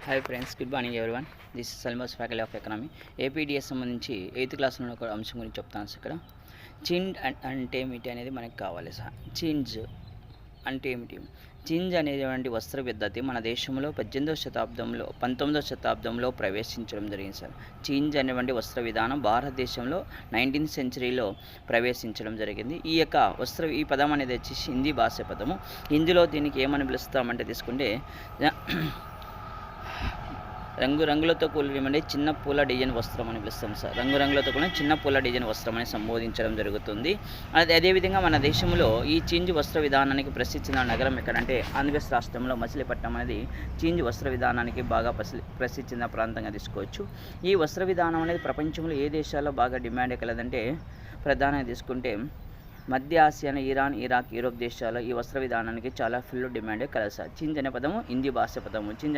Hi friends, good morning everyone. This is సల్మస్ faculty of economy. APDS సంబంధించి 8th క్లాస్లో ఒక అంశం గురించి చెప్తాను సార్. ఇక్కడ చింజ్ అంటే ఏమిటి అనేది మనకు కావాలి సార్. చింజ్ అంటే ఏమిటి? చింజ్ అనేటువంటి వస్త్ర పద్ధతి మన దేశంలో 19వ శతాబ్దంలో ప్రవేశించడం జరిగింది సార్. చింజ్ అనేటువంటి వస్త్ర విధానం భారతదేశంలో 19th సెంచరీలో ప్రవేశించడం జరిగింది. ఈ పదం అనేది వచ్చేసి హిందీ భాష పదము. హిందీలో దీనికి ఏమని పిలుస్తామంటే తీసుకుంటే రంగురంగులతో కూడినటువంటి చిన్న పూల డిజైన్ వస్త్రం అని పిలుస్తాం సార్. రంగురంగులతో కూడిన చిన్న పూల డిజైన్ వస్త్రం అని సంబోధించడం జరుగుతుంది. అదేవిధంగా మన దేశంలో ఈ చింజ్ వస్త్ర విధానానికి ప్రసిద్ధి నగరం ఎక్కడంటే ఆంధ్రప్రదేశ్ రాష్ట్రంలో మచిలీపట్నం అనేది చింజ్ వస్త్ర విధానానికి బాగా ప్రసిద్ధి చెందిన ప్రాంతంగా తీసుకోవచ్చు. ఈ వస్త్ర విధానం అనేది ప్రపంచంలో ఏ దేశాల్లో బాగా డిమాండ్ కలదంటే ప్రధానంగా తీసుకుంటే మధ్య ఆసియా, ఇరాన్, ఇరాక్, యూరోప్ దేశాల్లో ఈ వస్త్ర విధానానికి చాలా ఫుల్ డిమాండ్ కలదు సార్. చింజ్ అనే పదము హిందీ భాష పదము. చింజ్